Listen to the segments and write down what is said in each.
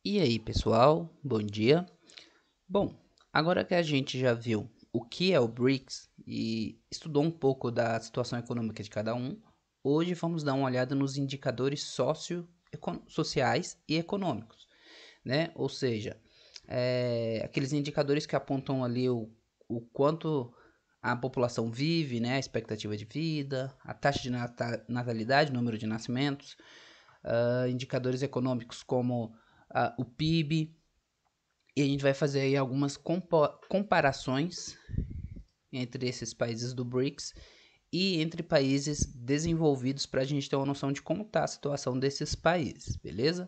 E aí, pessoal? Bom dia. Bom, agora que a gente já viu o que é o BRICS e estudou um pouco da situação econômica de cada um, hoje vamos dar uma olhada nos indicadores sociais e econômicos, né? Ou seja, aqueles indicadores que apontam ali o quanto a população vive, né? A expectativa de vida, a taxa de natalidade, número de nascimentos, indicadores econômicos como o PIB, e a gente vai fazer aí algumas comparações entre esses países do BRICS e entre países desenvolvidos para a gente ter uma noção de como está a situação desses países, beleza?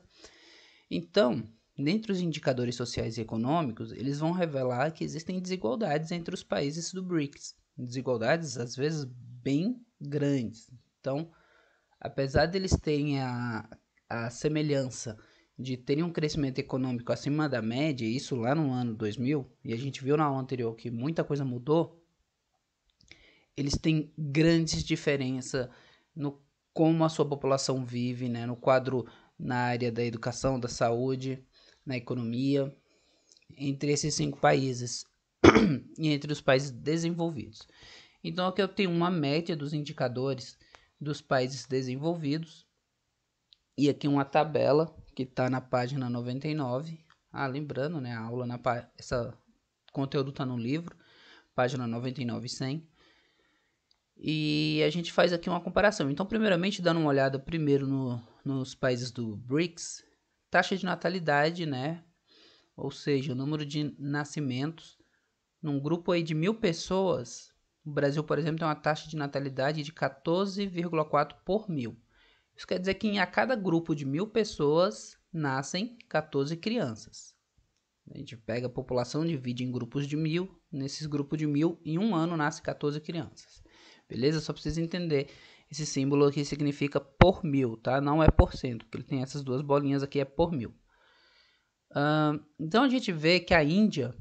Então, dentre os indicadores sociais e econômicos, eles vão revelar que existem desigualdades entre os países do BRICS, desigualdades às vezes bem grandes. Então, apesar deles terem a semelhança de terem um crescimento econômico acima da média, isso lá no ano 2000, e a gente viu na aula anterior que muita coisa mudou, eles têm grandes diferenças no como a sua população vive, né, no quadro na área da educação, da saúde, na economia, entre esses 5 países e entre os países desenvolvidos. Então aqui eu tenho uma média dos indicadores dos países desenvolvidos e aqui uma tabela que está na página 99. Lembrando, né, a aula essa conteúdo está no livro, página 99 e 100. E a gente faz aqui uma comparação. Então, primeiramente, dando uma olhada primeiro nos países do BRICS, taxa de natalidade, né? Ou seja, o número de nascimentos num grupo aí de 1.000 pessoas. O Brasil, por exemplo, tem uma taxa de natalidade de 14,4 por mil. Isso quer dizer que a cada grupo de 1.000 pessoas nascem 14 crianças. A gente pega a população, divide em grupos de 1.000. Nesses grupos de 1.000, em um ano nasce 14 crianças. Beleza? Só precisa entender. Esse símbolo aqui significa por mil, tá? Não é por cento, porque ele tem essas duas bolinhas aqui, é por mil. Então a gente vê que a Índia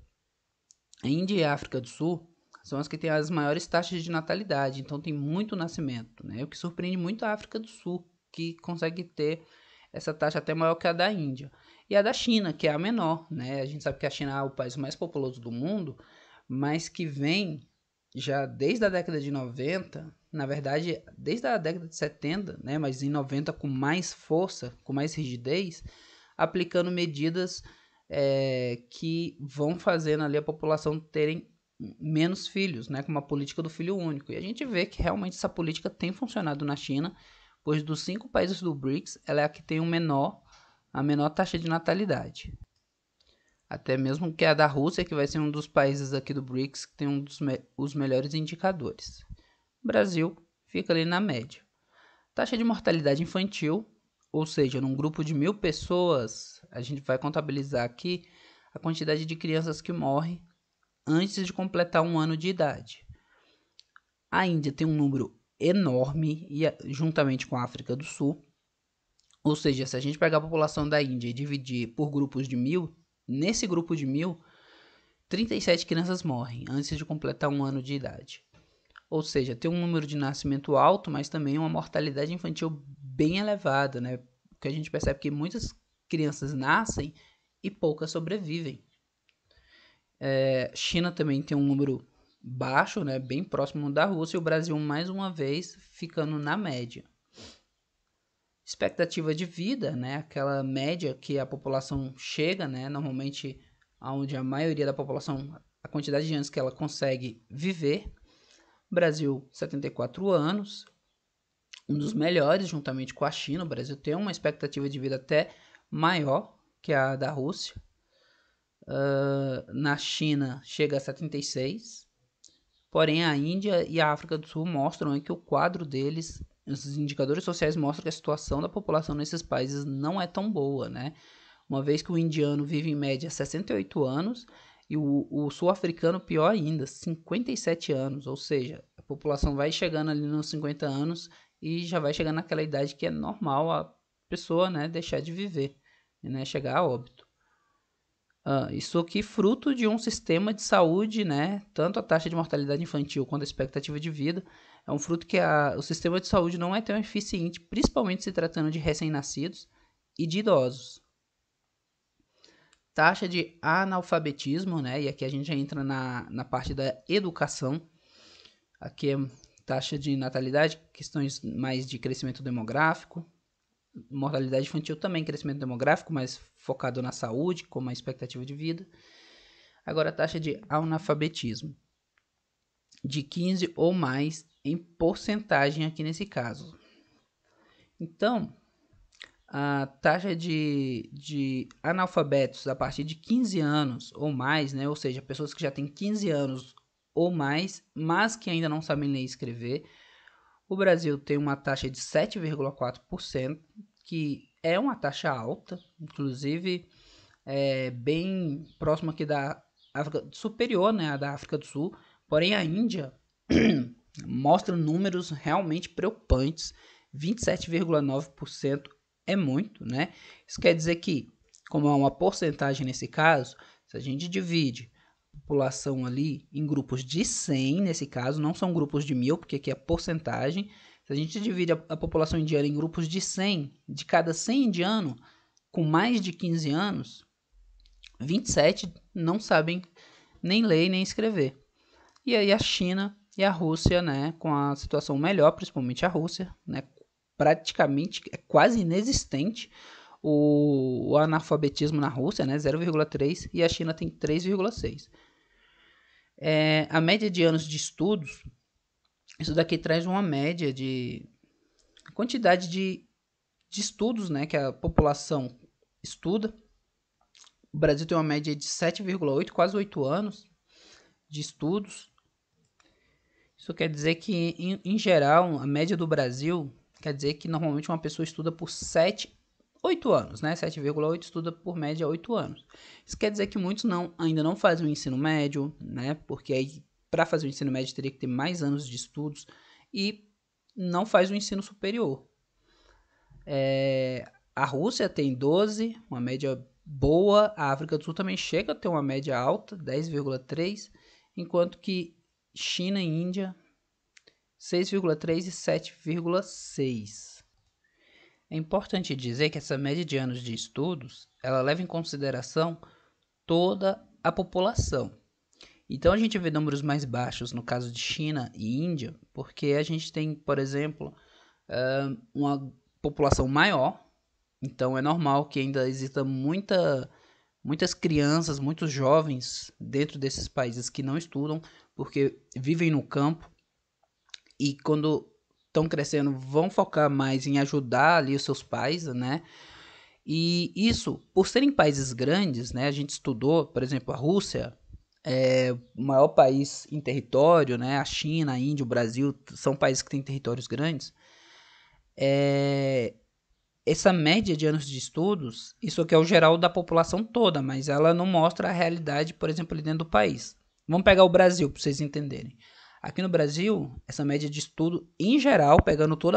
e a África do Sul são as que têm as maiores taxas de natalidade. Então tem muito nascimento, né? O que surpreende muito a África do Sul, que consegue ter essa taxa até maior que a da Índia. E a da China, que é a menor, né? A gente sabe que a China é o país mais populoso do mundo, mas que vem já desde a década de 90, na verdade, desde a década de 70, né? Mas em 90 com mais força, com mais rigidez, aplicando medidas que vão fazendo ali a população terem menos filhos, né? Com uma política do filho único. E a gente vê que realmente essa política tem funcionado na China, pois dos 5 países do BRICS, ela é a que tem a menor taxa de natalidade. Até mesmo que a da Rússia, que vai ser um dos países aqui do BRICS que tem os melhores indicadores. O Brasil fica ali na média. Taxa de mortalidade infantil, ou seja, num grupo de 1.000 pessoas, a gente vai contabilizar aqui a quantidade de crianças que morrem antes de completar um ano de idade. A Índia tem um número enorme, juntamente com a África do Sul. Ou seja, se a gente pegar a população da Índia e dividir por grupos de 1.000, nesse grupo de 1.000, 37 crianças morrem antes de completar um ano de idade. Ou seja, tem um número de nascimento alto, mas também uma mortalidade infantil bem elevada, né? Porque a gente percebe que muitas crianças nascem e poucas sobrevivem. China também tem um número baixo, né? Bem próximo da Rússia, e o Brasil, mais uma vez, ficando na média. Expectativa de vida, né? Aquela média que a população chega, né? Normalmente, onde a maioria da população, a quantidade de anos que ela consegue viver. Brasil, 74 anos, um dos melhores, juntamente com a China. O Brasil tem uma expectativa de vida até maior que a da Rússia. Na China, chega a 76. Porém, a Índia e a África do Sul mostram que o quadro deles, os indicadores sociais mostram que a situação da população nesses países não é tão boa, né? Uma vez que o indiano vive em média 68 anos e o sul-africano pior ainda, 57 anos, ou seja, a população vai chegando ali nos 50 anos e já vai chegando naquela idade que é normal a pessoa, né, deixar de viver, né, chegar a óbito. Isso aqui fruto de um sistema de saúde, né, tanto a taxa de mortalidade infantil quanto a expectativa de vida, é um fruto que o sistema de saúde não é tão eficiente, principalmente se tratando de recém-nascidos e de idosos. taxa de analfabetismo, né? E aqui a gente já entra na parte da educação. Aqui é taxa de natalidade, questões mais de crescimento demográfico. Mortalidade infantil também, crescimento demográfico, mas focado na saúde, como a expectativa de vida. Agora, a taxa de analfabetismo, de 15 ou mais em porcentagem aqui nesse caso. Então, a taxa de analfabetos a partir de 15 anos ou mais, né? Ou seja, pessoas que já têm 15 anos ou mais, mas que ainda não sabem ler e escrever. O Brasil tem uma taxa de 7,4%, que é uma taxa alta, inclusive é bem próxima aqui da África superior, né, a da África do Sul. Porém, a Índia mostra números realmente preocupantes. 27,9% é muito, né? Isso quer dizer que, como é uma porcentagem nesse caso, se a gente divide a população ali em grupos de 100, nesse caso, não são grupos de 1000, porque aqui é porcentagem. Se a gente divide a população indiana em grupos de 100, de cada 100 indianos com mais de 15 anos, 27 não sabem nem ler nem escrever. E aí a China e a Rússia, né, com a situação melhor, principalmente a Rússia, né, praticamente é quase inexistente o analfabetismo na Rússia, né, 0,3, e a China tem 3,6. A média de anos de estudos, isso daqui traz uma média de quantidade de estudos, né, que a população estuda. O Brasil tem uma média de 7,8, quase 8 anos de estudos. Isso quer dizer que, em geral, a média do Brasil quer dizer que normalmente uma pessoa estuda por 8 anos, né? 7,8 estuda por média 8 anos. Isso quer dizer que muitos ainda não fazem o ensino médio, né? Porque aí, para fazer o ensino médio, teria que ter mais anos de estudos e não faz o ensino superior. A Rússia tem 12, uma média boa. A África do Sul também chega a ter uma média alta, 10,3, enquanto que China e Índia, 6,3 e 7,6. É importante dizer que essa média de anos de estudos, ela leva em consideração toda a população. Então a gente vê números mais baixos no caso de China e Índia, porque a gente tem, por exemplo, uma população maior. Então é normal que ainda exista muitas crianças, muitos jovens dentro desses países que não estudam, porque vivem no campo e quando estão crescendo vão focar mais em ajudar ali os seus pais, né? E isso, por serem países grandes, né? A gente estudou, por exemplo, a Rússia é o maior país em território, né? A China, a Índia, o Brasil são países que têm territórios grandes. Essa média de anos de estudos, isso aqui é o geral da população toda, mas ela não mostra a realidade, por exemplo, ali dentro do país. Vamos pegar o Brasil para vocês entenderem. Aqui no Brasil, essa média de estudo, em geral, pegando toda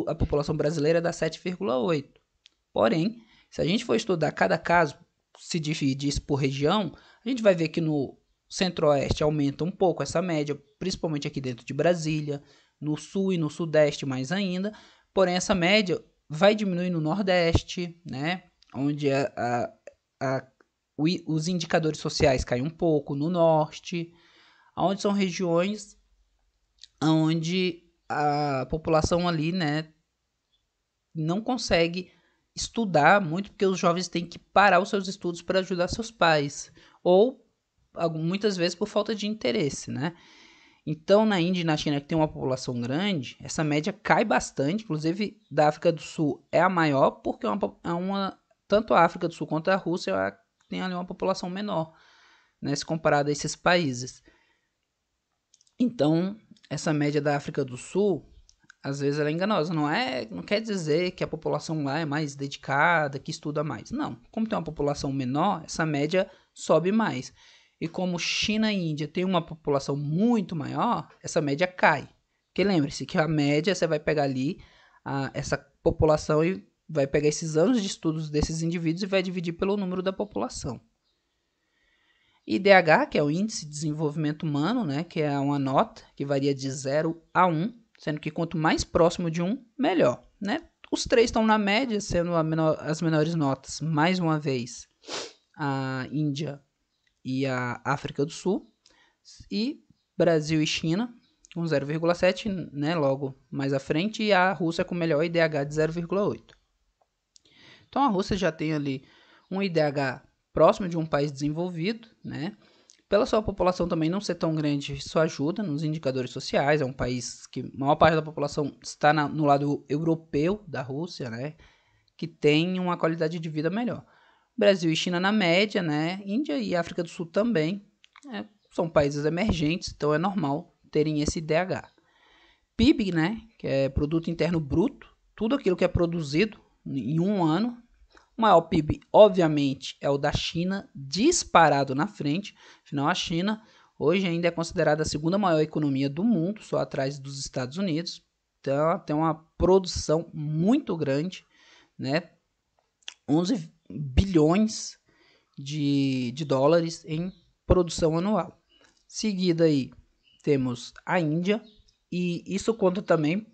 a população brasileira, dá 7,8. Porém, se a gente for estudar cada caso, se dividir isso por região, a gente vai ver que no Centro-Oeste aumenta um pouco essa média, principalmente aqui dentro de Brasília, no Sul e no Sudeste mais ainda. Porém, essa média vai diminuir no Nordeste, né? Onde os indicadores sociais caem um pouco, no Norte, onde são regiões onde a população ali, né, não consegue estudar muito, porque os jovens têm que parar os seus estudos para ajudar seus pais, ou muitas vezes por falta de interesse, né? Então, na Índia e na China, que tem uma população grande, essa média cai bastante. Inclusive, da África do Sul é a maior, porque tanto a África do Sul quanto a Rússia tem ali uma população menor, né, se comparado a esses países. Então, essa média da África do Sul, às vezes ela é enganosa. Não quer dizer que a população lá é mais dedicada, que estuda mais. Não. Como tem uma população menor, essa média sobe mais. E como China e Índia têm uma população muito maior, essa média cai. Porque lembre-se que a média, você vai pegar ali essa população e vai pegar esses anos de estudos desses indivíduos e vai dividir pelo número da população. IDH, que é o Índice de Desenvolvimento Humano, né, que é uma nota que varia de 0 a 1, sendo que quanto mais próximo de 1, melhor. Né? Os três estão na média, sendo as menores notas, mais uma vez, a Índia e a África do Sul, e Brasil e China com 0,7, né, logo mais à frente, e a Rússia com melhor IDH de 0,8. Então a Rússia já tem ali um IDH próximo de um país desenvolvido, né? Pela sua população também não ser tão grande, isso ajuda nos indicadores sociais. É um país que a maior parte da população está no lado europeu da Rússia, né? Que tem uma qualidade de vida melhor. Brasil e China na média, né? Índia e África do Sul também, são países emergentes, então é normal terem esse IDH. PIB, né? Que é Produto Interno Bruto, tudo aquilo que é produzido em um ano. O maior PIB, obviamente, é o da China, disparado na frente. Afinal, a China hoje ainda é considerada a segunda maior economia do mundo, só atrás dos Estados Unidos. Então, ela tem uma produção muito grande, né? 11 bilhões de dólares em produção anual. Seguida aí, temos a Índia, e isso conta também,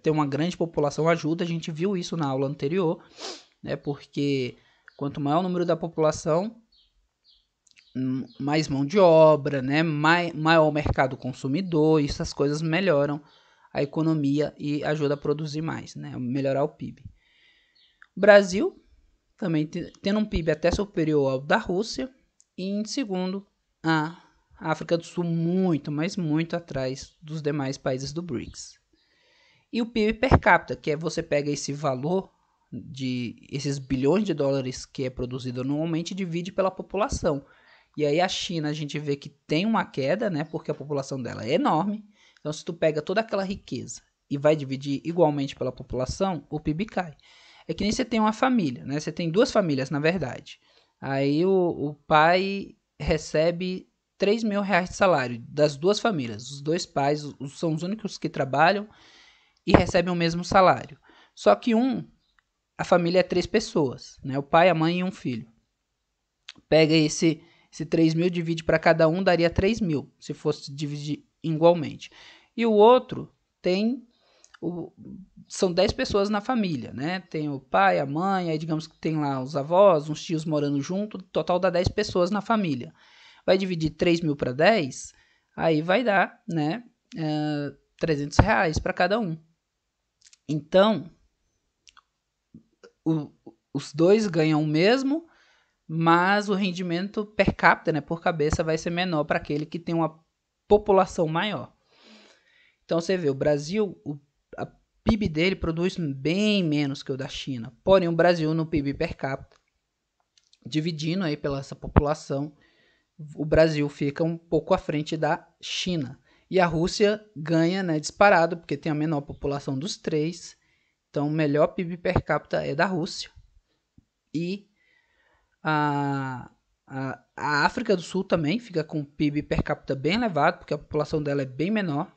ter uma grande população ajuda, a gente viu isso na aula anterior, né? Porque quanto maior o número da população, mais mão de obra, né? Maior o mercado consumidor, e essas coisas melhoram a economia e ajuda a produzir mais, né? Melhorar o PIB. O Brasil também tendo um PIB até superior ao da Rússia, e em segundo, a África do Sul muito, mas muito atrás dos demais países do BRICS. E o PIB per capita, que é você pega esse valor de esses bilhões de dólares que é produzido anualmente e divide pela população. E aí a China a gente vê que tem uma queda, né, porque a população dela é enorme. Então se tu pega toda aquela riqueza e vai dividir igualmente pela população, o PIB cai. É que nem você tem uma família, né? Você tem duas famílias, na verdade. Aí o pai recebe 3 mil reais de salário das duas famílias. Os dois pais são os únicos que trabalham e recebem o mesmo salário. Só que a família é 3 pessoas, né? O pai, a mãe e um filho. Pega esse 3 mil, divide para cada um, daria 3 mil, se fosse dividir igualmente. E o outro são 10 pessoas na família, né? Tem o pai, a mãe, aí digamos que tem lá os avós, uns tios morando junto, total dá 10 pessoas na família. Vai dividir 3 mil para 10, aí vai dar, né, 300 reais para cada um. Então, os dois ganham o mesmo, mas o rendimento per capita, né, por cabeça, vai ser menor para aquele que tem uma população maior. Então você vê, o Brasil, a PIB dele produz bem menos que o da China. Porém, o Brasil no PIB per capita, dividindo aí pela essa população, o Brasil fica um pouco à frente da China. E a Rússia ganha, né, disparado, porque tem a menor população dos três. Então, o melhor PIB per capita é da Rússia. E a África do Sul também fica com um PIB per capita bem elevado, porque a população dela é bem menor.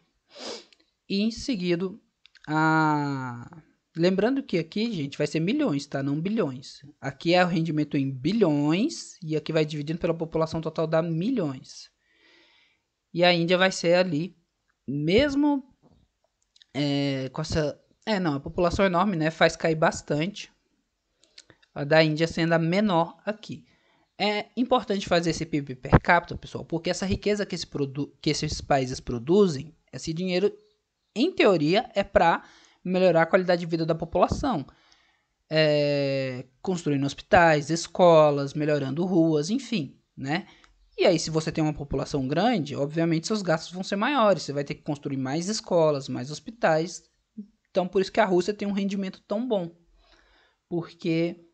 E em seguida, lembrando que aqui, gente, vai ser milhões, tá? Não bilhões. Aqui é o rendimento em bilhões e aqui vai dividindo pela população total, dá milhões. E a Índia vai ser ali, mesmo com essa... não, a população é enorme, né? Faz cair bastante. A da Índia sendo a menor aqui. É importante fazer esse PIB per capita, pessoal, porque essa riqueza que esses países produzem, esse dinheiro, em teoria, é para melhorar a qualidade de vida da população. Construindo hospitais, escolas, melhorando ruas, enfim, né? E aí, se você tem uma população grande, obviamente seus gastos vão ser maiores. Você vai ter que construir mais escolas, mais hospitais. Então, por isso que a Rússia tem um rendimento tão bom. Porque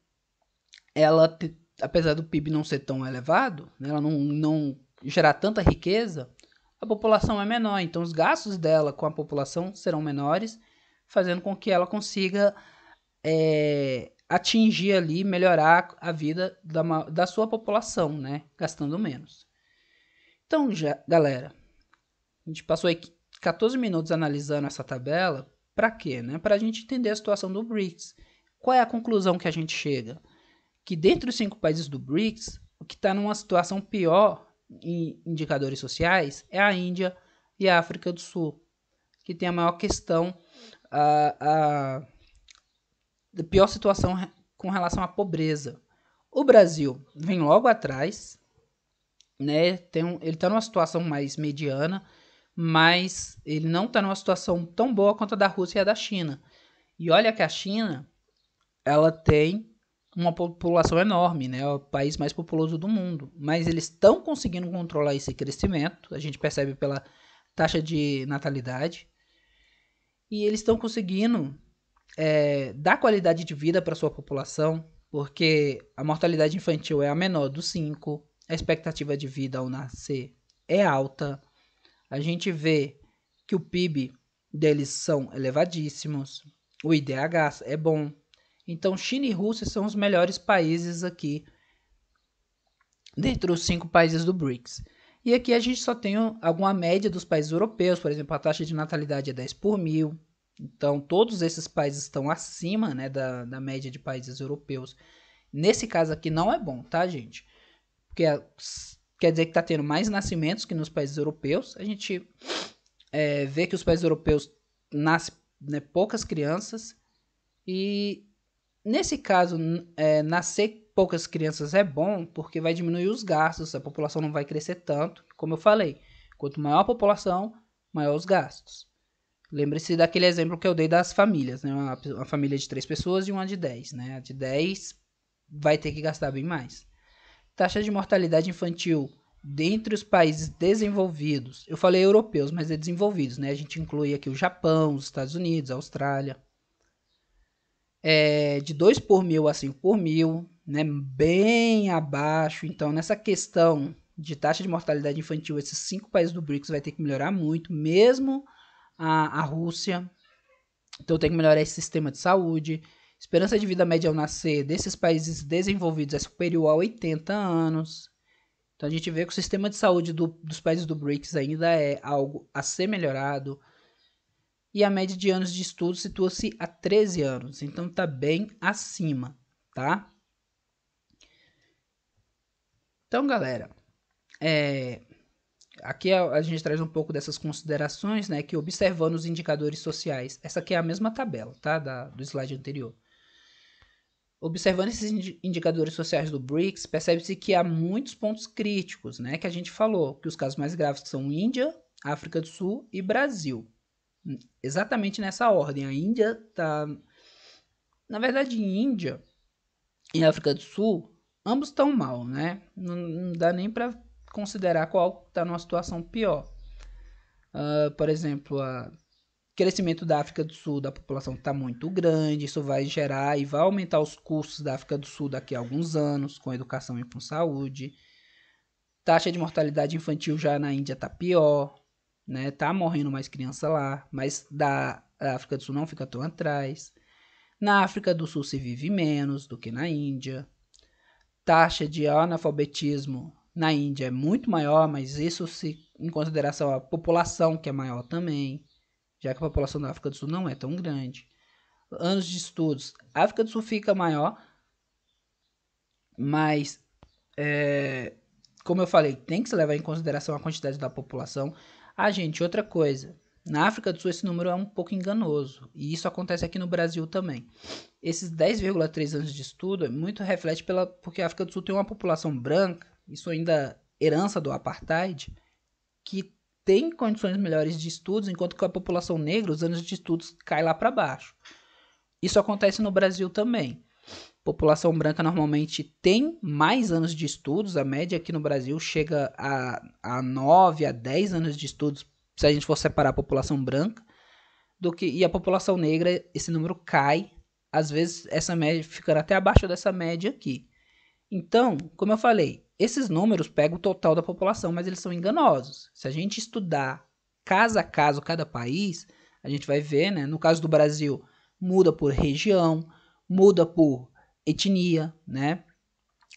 ela, apesar do PIB não ser tão elevado, né, ela não gerar tanta riqueza, a população é menor. Então, os gastos dela com a população serão menores, fazendo com que ela consiga atingir ali, melhorar a vida da sua população, né? Gastando menos. Então, galera, a gente passou aí 14 minutos analisando essa tabela. Para quê? Né? Para a gente entender a situação do BRICS. Qual é a conclusão que a gente chega? Que dentre os 5 países do BRICS, o que está numa situação pior em indicadores sociais é a Índia e a África do Sul, que tem a maior questão, a pior situação com relação à pobreza. O Brasil vem logo atrás, né? Ele está numa situação mais mediana, mas ele não está numa situação tão boa quanto a da Rússia e a da China. E olha que a China, ela tem uma população enorme, né? É o país mais populoso do mundo. Mas eles estão conseguindo controlar esse crescimento, a gente percebe pela taxa de natalidade. E eles estão conseguindo dar qualidade de vida para sua população, porque a mortalidade infantil é a menor dos 5, a expectativa de vida ao nascer é alta, a gente vê que o PIB deles são elevadíssimos, o IDH é bom. Então, China e Rússia são os melhores países aqui, dentre os 5 países do BRICS. E aqui a gente só tem alguma média dos países europeus, por exemplo, a taxa de natalidade é 10 por mil. Então, todos esses países estão acima, né, da média de países europeus. Nesse caso aqui não é bom, tá, gente? Porque quer dizer que está tendo mais nascimentos que nos países europeus. A gente vê que os países europeus nascem, né, poucas crianças. E nesse caso, nascer poucas crianças é bom porque vai diminuir os gastos, a população não vai crescer tanto. Como eu falei, quanto maior a população, maior os gastos. Lembre-se daquele exemplo que eu dei das famílias, né? Uma família de 3 pessoas e uma de 10, né? A de 10 vai ter que gastar bem mais. Taxa de mortalidade infantil dentre os países desenvolvidos. Eu falei europeus, mas é desenvolvidos, né? A gente inclui aqui o Japão, os Estados Unidos, a Austrália. De 2 por mil a 5 por mil, né? Bem abaixo. Então, nessa questão de taxa de mortalidade infantil, esses 5 países do BRICS vai ter que melhorar muito, mesmo a Rússia. Então tem que melhorar esse sistema de saúde. Esperança de vida média ao nascer desses países desenvolvidos é superior a 80 anos. Então a gente vê que o sistema de saúde dos países do BRICS ainda é algo a ser melhorado. E a média de anos de estudo situa-se a 13 anos. Então está bem acima, tá? Então, galera, aqui a gente traz um pouco dessas considerações, né, que observando os indicadores sociais, essa aqui é a mesma tabela, tá, do slide anterior. Observando esses indicadores sociais do BRICS, percebe-se que há muitos pontos críticos, né, que a gente falou, que os casos mais graves são Índia, África do Sul e Brasil. Exatamente nessa ordem. A Índia tá... Na verdade, Índia e África do Sul, ambos estão mal, né? Não dá nem para considerar qual está numa situação pior. Por exemplo, o crescimento da África do Sul da população está muito grande, isso vai gerar e vai aumentar os custos da África do Sul daqui a alguns anos, com educação e com saúde. Taxa de mortalidade infantil já na Índia está pior, né? Tá morrendo mais criança lá, mas da África do Sul não fica tão atrás. Na África do Sul se vive menos do que na Índia. Taxa de analfabetismo na Índia é muito maior, mas isso se em consideração a população que é maior também, já que a população da África do Sul não é tão grande. Anos de estudos, a África do Sul fica maior, mas como eu falei, tem que se levar em consideração a quantidade da população. Gente, outra coisa, na África do Sul esse número é um pouco enganoso, e isso acontece aqui no Brasil também. Esses 10,3 anos de estudo é muito reflete porque a África do Sul tem uma população branca, isso ainda herança do apartheid, que tem condições melhores de estudos, enquanto que a população negra, os anos de estudos cai lá para baixo. Isso acontece no Brasil também. População branca normalmente tem mais anos de estudos, a média aqui no Brasil chega a 9 a 10 anos de estudos, se a gente for separar a população branca, e a população negra, esse número cai, às vezes essa média ficará até abaixo dessa média aqui. Então, como eu falei, esses números pegam o total da população, mas eles são enganosos. Se a gente estudar caso a caso cada país, a gente vai ver, né, no caso do Brasil, muda por região, muda por etnia, né?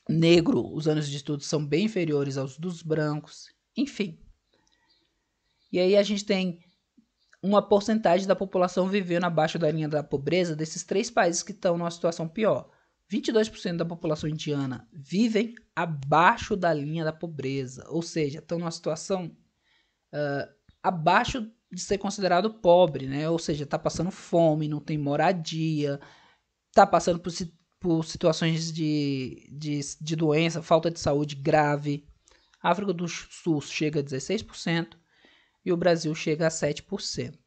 Negro, os anos de estudo são bem inferiores aos dos brancos, enfim. E aí a gente tem uma porcentagem da população vivendo abaixo da linha da pobreza desses 3 países que estão numa situação pior. 22% da população indiana vivem abaixo da linha da pobreza, ou seja, estão numa situação abaixo de ser considerado pobre, né? Ou seja, está passando fome, não tem moradia, está passando por situações de doença, falta de saúde grave. A África do Sul chega a 16% e o Brasil chega a 7%.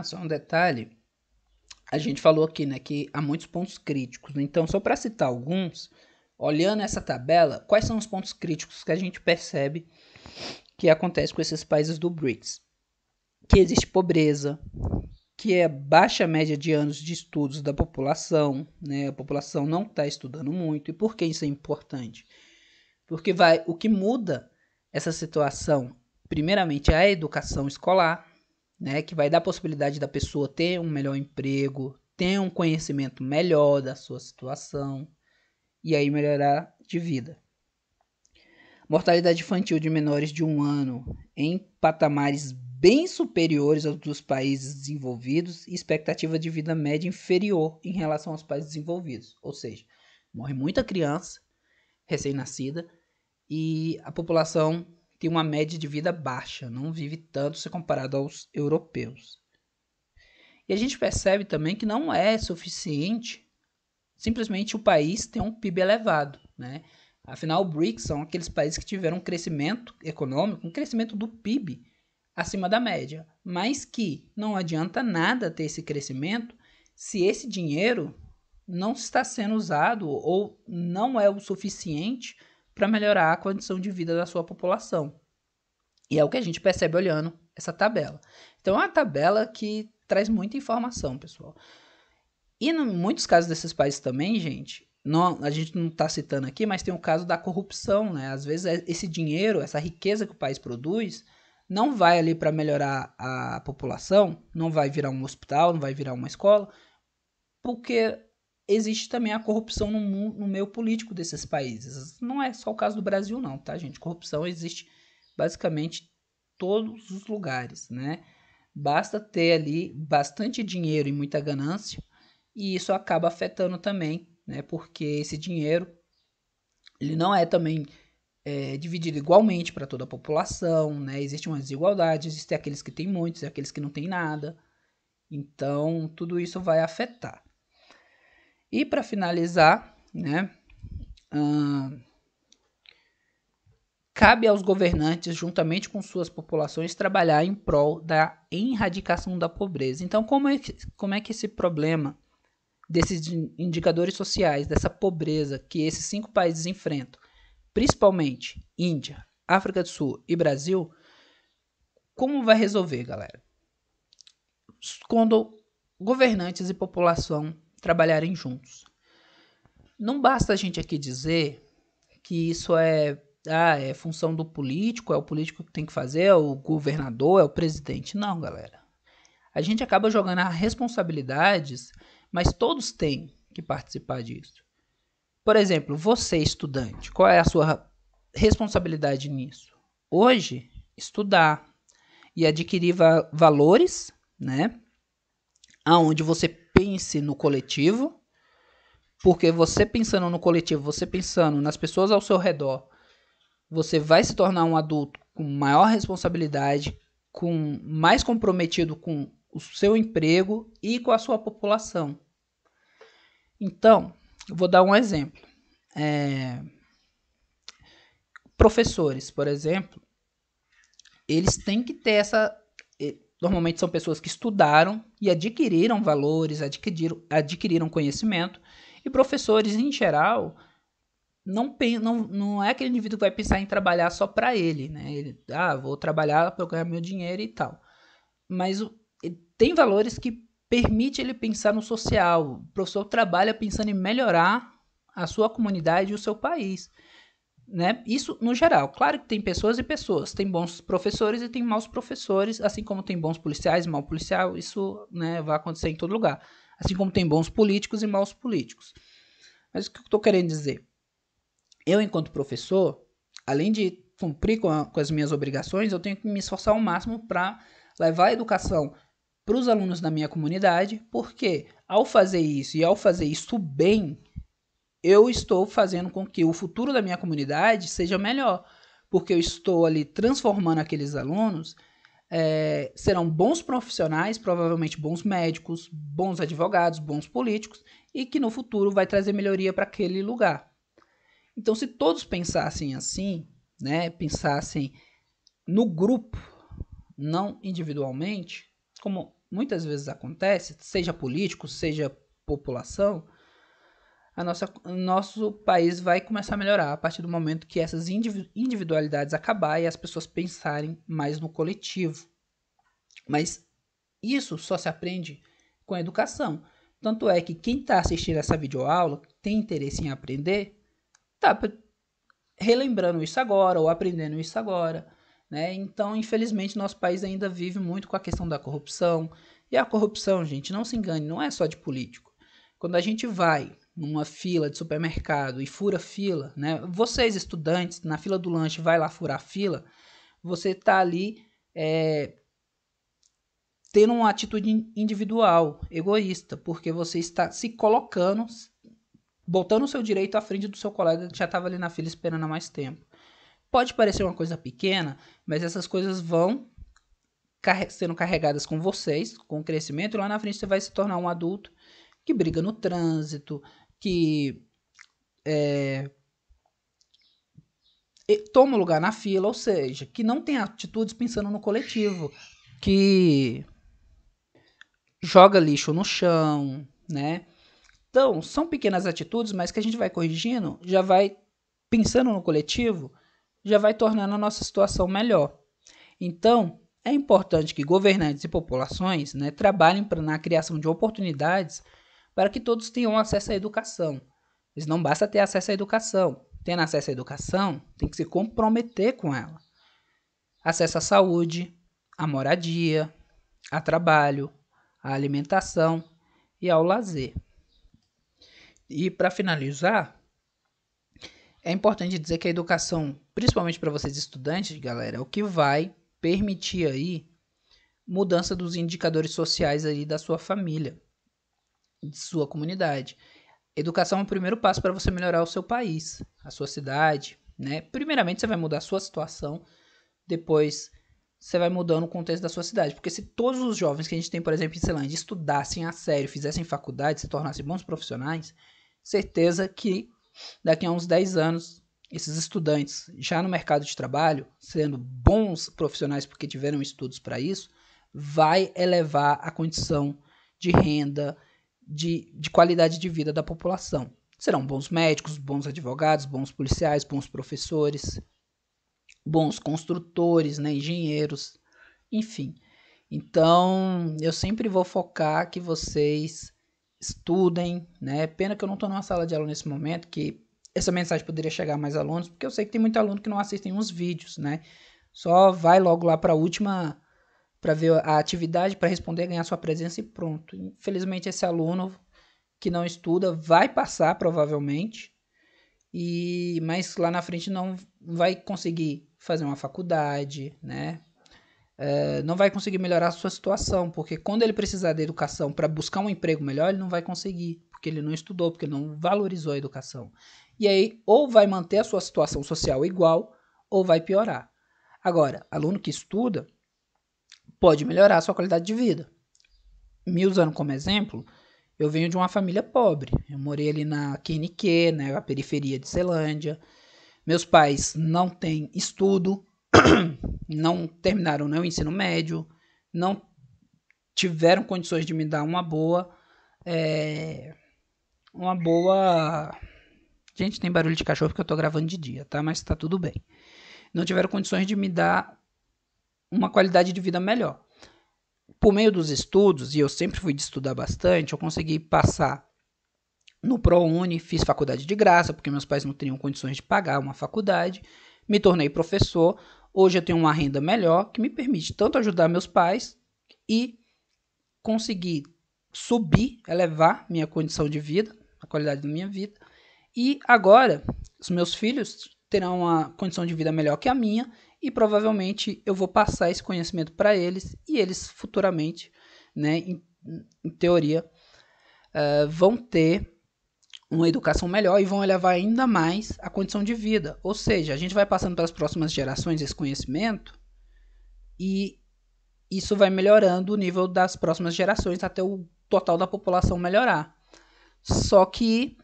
Só um detalhe. A gente falou aqui, né, que há muitos pontos críticos. Então, só para citar alguns, olhando essa tabela, quais são os pontos críticos que a gente percebe que acontece com esses países do BRICS? Que existe pobreza, que é baixa média de anos de estudos da população, né? A população não está estudando muito. E por que isso é importante? Porque o que muda essa situação, primeiramente, é a educação escolar, né? Que vai dar a possibilidade da pessoa ter um melhor emprego, ter um conhecimento melhor da sua situação e aí melhorar de vida. Mortalidade infantil de menores de 1 ano em patamares bem superiores aos dos países desenvolvidos e expectativa de vida média inferior em relação aos países desenvolvidos. Ou seja, morre muita criança recém-nascida e a população tem uma média de vida baixa, não vive tanto se comparado aos europeus. E a gente percebe também que não é suficiente simplesmente o país ter um PIB elevado, né? Afinal, o BRICS são aqueles países que tiveram um crescimento econômico, um crescimento do PIB acima da média, mas que não adianta nada ter esse crescimento se esse dinheiro não está sendo usado ou não é o suficiente para melhorar a condição de vida da sua população. E é o que a gente percebe olhando essa tabela. Então, é uma tabela que traz muita informação, pessoal. E em muitos casos desses países também, gente, a gente não está citando aqui, mas tem o caso da corrupção, né? Às vezes esse dinheiro, essa riqueza que o país produz, não vai ali para melhorar a população, não vai virar um hospital, não vai virar uma escola, porque existe também a corrupção no meio político desses países. Não é só o caso do Brasil não, tá, gente? Corrupção existe basicamente em todos os lugares, né? Basta ter ali bastante dinheiro e muita ganância, e isso acaba afetando também, né? Porque esse dinheiro ele não é também dividido igualmente para toda a população, né? Existe uma desigualdade, existem aqueles que têm muitos e aqueles que não têm nada. Então, tudo isso vai afetar. E para finalizar, né? Cabe aos governantes, juntamente com suas populações, trabalhar em prol da erradicação da pobreza. Então, como é que esse problema desses indicadores sociais, dessa pobreza que esses 5 países enfrentam, principalmente Índia, África do Sul e Brasil, como vai resolver, galera? Quando governantes e população trabalharem juntos. Não basta a gente aqui dizer que isso é função do político, é o político que tem que fazer, é o governador, é o presidente. Não, galera. A gente acaba jogando as responsabilidades, mas todos têm que participar disso. Por exemplo, você estudante, qual é a sua responsabilidade nisso? Hoje, estudar e adquirir valores, né? Aonde você pense no coletivo, porque você pensando no coletivo, você pensando nas pessoas ao seu redor, você vai se tornar um adulto com maior responsabilidade, mais comprometido com o seu emprego e com a sua população. Então, eu vou dar um exemplo. Professores, por exemplo, eles têm que ter essa... Normalmente são pessoas que estudaram e adquiriram valores, adquiriram conhecimento. E professores, em geral, não é aquele indivíduo que vai pensar em trabalhar só para ele, né? Vou trabalhar para ganhar meu dinheiro e tal. Mas tem valores que permitem ele pensar no social. O professor trabalha pensando em melhorar a sua comunidade e o seu país, né? Isso no geral. Claro que tem pessoas e pessoas. Tem bons professores e tem maus professores, assim como tem bons policiais e mau policial. Isso, né, vai acontecer em todo lugar. Assim como tem bons políticos e maus políticos. Mas o que eu estou querendo dizer? Eu, enquanto professor, além de cumprir com as minhas obrigações, eu tenho que me esforçar ao máximo para levar a educação para os alunos da minha comunidade, porque ao fazer isso e ao fazer isso bem, eu estou fazendo com que o futuro da minha comunidade seja melhor, porque eu estou ali transformando aqueles alunos serão bons profissionais, provavelmente bons médicos, bons advogados, bons políticos, e que no futuro vai trazer melhoria para aquele lugar. Então, se todos pensassem assim, né, pensassem no grupo, não individualmente, como muitas vezes acontece, seja político, seja população, nosso país vai começar a melhorar a partir do momento que essas individualidades acabarem e as pessoas pensarem mais no coletivo. Mas isso só se aprende com a educação. Tanto é que quem está assistindo essa videoaula, tem interesse em aprender, está relembrando isso agora ou aprendendo isso agora. Né? Então, infelizmente, nosso país ainda vive muito com a questão da corrupção. E a corrupção, gente, não se engane, não é só de político. Quando a gente vai numa fila de supermercado e fura fila, né? Vocês, estudantes, na fila do lanche, vai lá furar fila, você está ali tendo uma atitude individual, egoísta, porque você está se colocando, botando o seu direito à frente do seu colega que já estava ali na fila esperando há mais tempo. Pode parecer uma coisa pequena, mas essas coisas vão sendo carregadas com vocês, com o crescimento, e lá na frente você vai se tornar um adulto que briga no trânsito, que toma lugar na fila, ou seja, que não tem atitudes pensando no coletivo, que joga lixo no chão, né? Então, são pequenas atitudes, mas que a gente vai corrigindo, já vai pensando no coletivo, já vai tornando a nossa situação melhor. Então, é importante que governantes e populações, né, trabalhem na criação de oportunidades para que todos tenham acesso à educação. Mas não basta ter acesso à educação. Tendo acesso à educação, tem que se comprometer com ela. Acesso à saúde, à moradia, a trabalho, à alimentação e ao lazer. E para finalizar, é importante dizer que a educação, principalmente para vocês estudantes, galera, é o que vai permitir aí mudança dos indicadores sociais aí da sua família, de sua comunidade. Educação é o primeiro passo para você melhorar o seu país, a sua cidade, né? Primeiramente você vai mudar a sua situação, depois você vai mudando o contexto da sua cidade. Porque se todos os jovens que a gente tem, por exemplo, em Ceilândia, estudassem a sério, fizessem faculdade, se tornassem bons profissionais, certeza que daqui a uns 10 anos, esses estudantes já no mercado de trabalho, sendo bons profissionais porque tiveram estudos para isso, vai elevar a condição de renda, de qualidade de vida da população. Serão bons médicos, bons advogados, bons policiais, bons professores, bons construtores, né, engenheiros, enfim. Então, eu sempre vou focar que vocês estudem, né? Pena que eu não estou numa sala de aula nesse momento, que essa mensagem poderia chegar a mais alunos, porque eu sei que tem muito aluno que não assistem os vídeos, né? Só vai logo lá para a última, para ver a atividade, para responder, ganhar sua presença e pronto. Infelizmente, esse aluno que não estuda vai passar, provavelmente, mas lá na frente não vai conseguir fazer uma faculdade, né? Não vai conseguir melhorar a sua situação, porque quando ele precisar da educação para buscar um emprego melhor, ele não vai conseguir, porque ele não estudou, porque ele não valorizou a educação. E aí, ou vai manter a sua situação social igual, ou vai piorar. Agora, aluno que estuda pode melhorar a sua qualidade de vida. Me usando como exemplo, eu venho de uma família pobre. Eu morei ali na QNQ, né, a periferia de Ceilândia. Meus pais não têm estudo, não terminaram o ensino médio, não tiveram condições de me dar uma boa... Gente, tem barulho de cachorro porque eu tô gravando de dia, tá? Mas tá tudo bem. Não tiveram condições de me dar uma qualidade de vida melhor. Por meio dos estudos, e eu sempre fui de estudar bastante, eu consegui passar no ProUni, fiz faculdade de graça, porque meus pais não teriam condições de pagar uma faculdade, me tornei professor, hoje eu tenho uma renda melhor, que me permite tanto ajudar meus pais e conseguir subir, elevar minha condição de vida, a qualidade da minha vida, e agora os meus filhos terão uma condição de vida melhor que a minha, e provavelmente eu vou passar esse conhecimento para eles, e eles futuramente, né, em teoria, vão ter uma educação melhor e vão elevar ainda mais a condição de vida. Ou seja, a gente vai passando para as próximas gerações esse conhecimento e isso vai melhorando o nível das próximas gerações até o total da população melhorar. Só que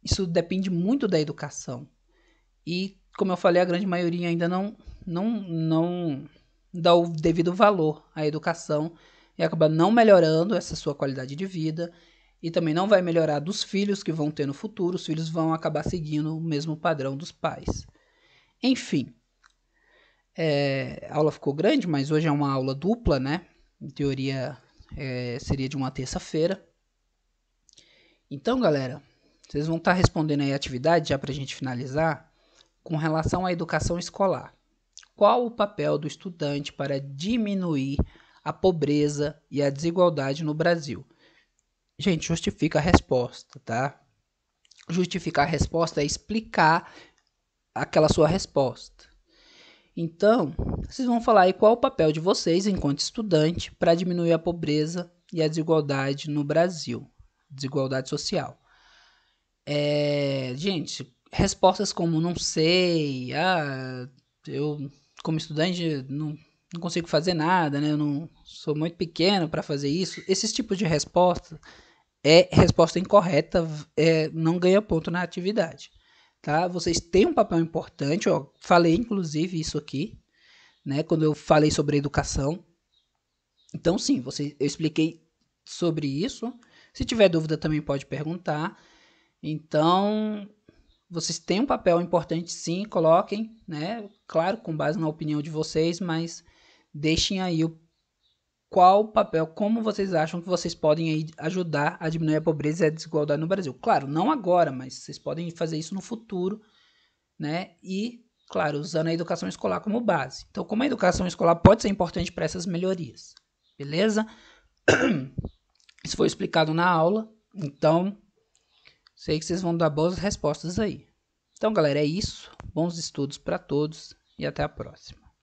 isso depende muito da educação. E, como eu falei, a grande maioria ainda não dá o devido valor à educação e acaba não melhorando essa sua qualidade de vida e também não vai melhorar dos filhos que vão ter no futuro. Os filhos vão acabar seguindo o mesmo padrão dos pais. Enfim, a aula ficou grande, mas hoje é uma aula dupla, né? Em teoria, seria de uma terça-feira. Então, galera, vocês vão estar respondendo aí a atividade, já para a gente finalizar, com relação à educação escolar. Qual o papel do estudante para diminuir a pobreza e a desigualdade no Brasil? Gente, justifica a resposta, tá? Justificar a resposta é explicar aquela sua resposta. Então, vocês vão falar aí qual o papel de vocês, enquanto estudante, para diminuir a pobreza e a desigualdade no Brasil. Desigualdade social. Gente, respostas como não sei, eu como estudante não consigo fazer nada, né? Eu não sou muito pequeno para fazer isso. Esses tipos de resposta é resposta incorreta, não ganha ponto na atividade. Tá? Vocês têm um papel importante, ó, falei inclusive isso aqui, né, quando eu falei sobre educação. Então sim, eu expliquei sobre isso. Se tiver dúvida também pode perguntar. Então, vocês têm um papel importante sim, coloquem, né, claro, com base na opinião de vocês, mas deixem aí qual o papel, como vocês acham que vocês podem aí ajudar a diminuir a pobreza e a desigualdade no Brasil. Claro, não agora, mas vocês podem fazer isso no futuro, né? E, claro, usando a educação escolar como base. Então, como a educação escolar pode ser importante para essas melhorias, beleza? Isso foi explicado na aula, então sei que vocês vão dar boas respostas aí. Então, galera, é isso. Bons estudos para todos e até a próxima.